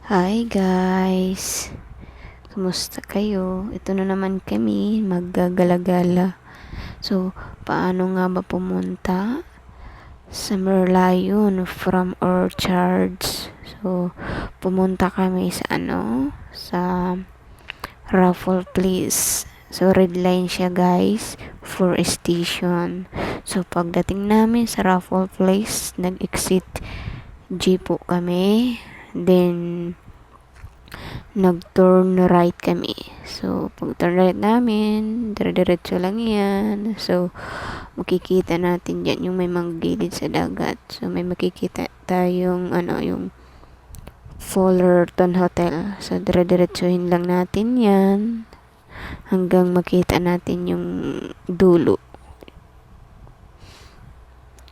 Hi guys! Kumusta kayo? Ito na naman kami, maggagala-gala. So, paano nga ba pumunta sa Merlion from Orchards? So, pumunta kami sa sa Raffle Place. So, red line siya guys, for station. So, pagdating namin sa Raffle Place, nag-exit G po kami. Then, nag-turn right kami. So, pag turn right namin, dire-diretso lang yan. So, makikita natin dyan yung may mga gilid sa dagat. So, may makikita tayong, yung Fullerton Hotel. So, dire-diretsuhin lang natin yan hanggang makita natin yung dulo.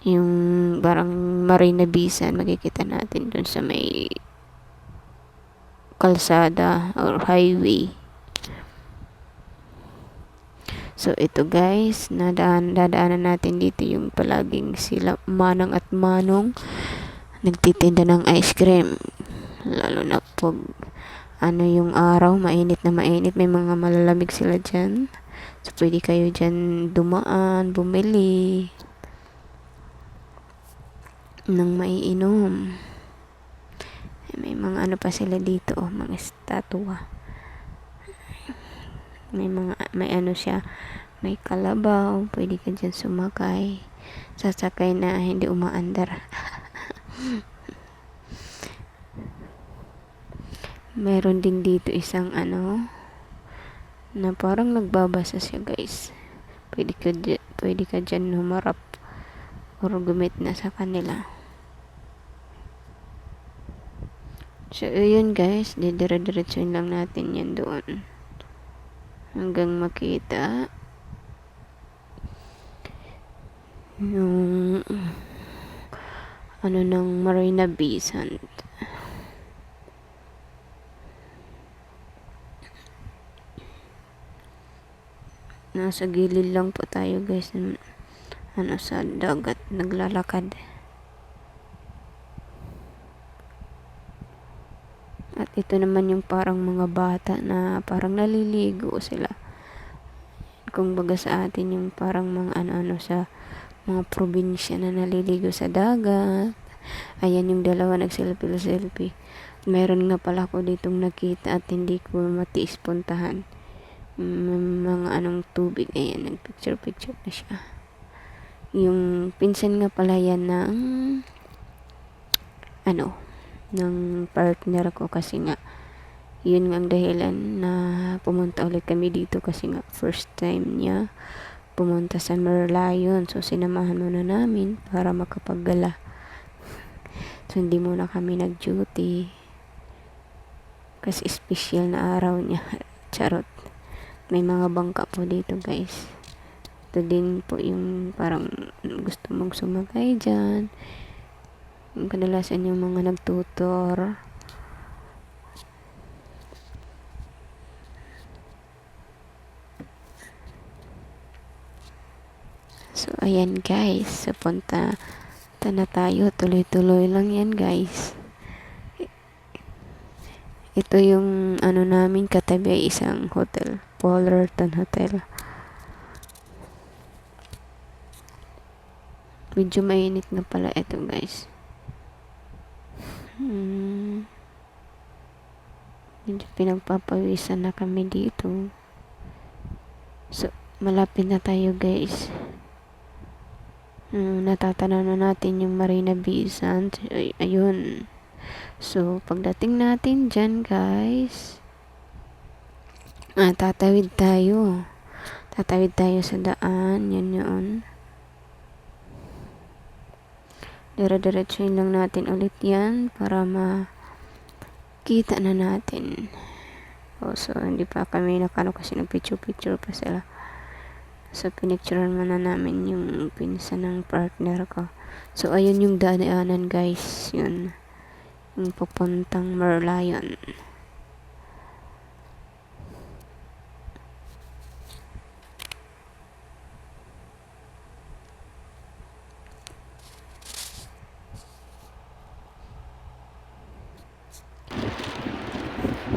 Yung parang Marina Bisan, makikita natin dun sa may kalsada or highway. So, ito guys, dadaanan natin dito yung palaging sila Manang at Manong nagtitinda ng ice cream. Lalo na pag yung araw, mainit na mainit, may mga malalamig sila dyan. So, pwede kayo dyan dumaan, bumili ng maiinom. May mga pa sila dito, mga estatwa. May siya, may kalabaw, pwede ka dyan sumakay. Sasakay na hindi umaandar. Meron din dito isang na parang nagbabasa siya guys. Pwede ka dyan humarap or gumit na sa kanila. So, yun guys, didire-diretsuin lang natin yan doon hanggang makita yung ng Marina Bay Sand. Nasa gilid lang po tayo guys, sa dagat naglalakad. At ito naman yung parang mga bata na parang naliligo sila. Kung baga sa atin yung parang mga sa mga probinsya na naliligo sa dagat. Ayan yung dalawa nag-selfie. Meron nga pala ako ditong nakita at hindi ko matiis puntahan. Mga tubig. Ayan, nagpicture na siya. Yung pinsan nga pala yan ng ng partner ko, kasi nga yun nga ang dahilan na pumunta ulit kami dito, kasi nga first time niya pumunta sa Merlion. So, sinamahan muna namin para makapaggala. So, hindi muna kami nag-duty kasi special na araw niya. Charot. May mga bangka po dito guys. Ito din po yung parang gusto mong sumakay dyan. Yung kadalasan yung mga nagtutor. So, ayan guys. So, punta na tayo. Tuloy-tuloy lang yan guys. Ito yung namin katabi ay isang hotel. Fullerton Hotel. Medyo mainit na pala ito guys. Medyo pinagpapawisan na kami dito. So, malapit na tayo guys. Natatanaw na natin yung Marina Bay Sands. Ayun. So, pagdating natin dyan guys, tatawid tayo. Tatawid tayo sa daan. Yan yun. Dire-diretsuin lang natin ulit yan para makita na natin. So, hindi pa kami nakano kasi nag-picture pa sila. So, pinicturean muna namin yung pinsan ng partner ko. So, ayun yung daanan guys. Yun. Yung papuntang Merlion.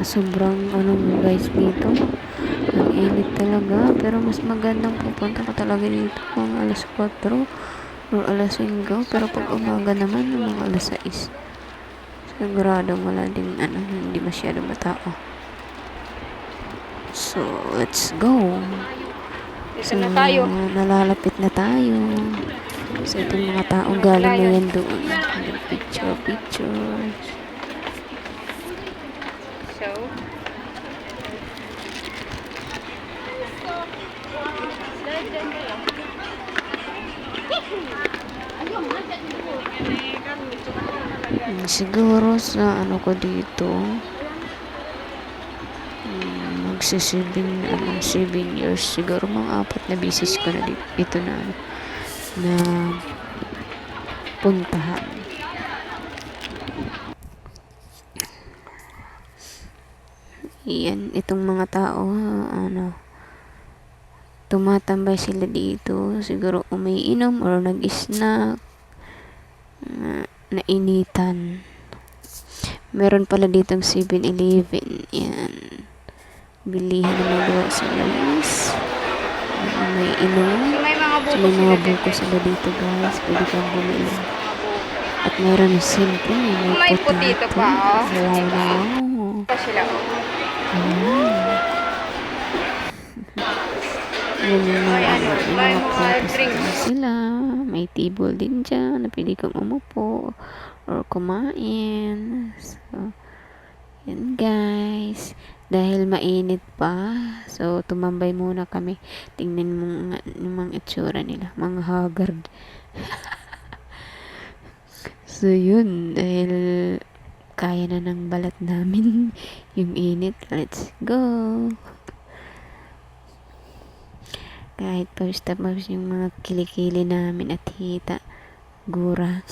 Sobrang guys dito. Ang init talaga. Pero mas magandang pupunta ka talaga dito mga alas 4 or alas 5. Pero pag umaga naman, mga alas 6. Siguradong wala ding hindi masyadong matao. So, let's go. So, nalalapit na tayo. So, itong mga taong galing na yan doon. Picture. So, Siguro sa ko dito, magsi 7 years. Siguro mga 4 na bisis ko na dito na puntahan. Yan, itong mga tao, tumatambay sila dito. Siguro umiinom or nag-snack, nainitan. Meron pala ditong 7-Eleven. Yan. Bilihan ng mga groceries. May inom. so So, may mga buko may sila mga dito. buko sila dito guys. Pwede kang bumili. At meron siyempre, May potato pa, oh. Wow. Pa sila, oh. Yan yung May mga mga prutas drinks. din sila. May table din dyan na pwede kang umupo or kumain. So, yan guys. Dahil mainit pa, so tumambay muna kami. Tingnan mo nga yung mga itsura nila. Mga haggard. So yun, dahil kaya na ng balat namin yung init. Let's go! Kahit pawis yung mga kilikili namin at hita, gura.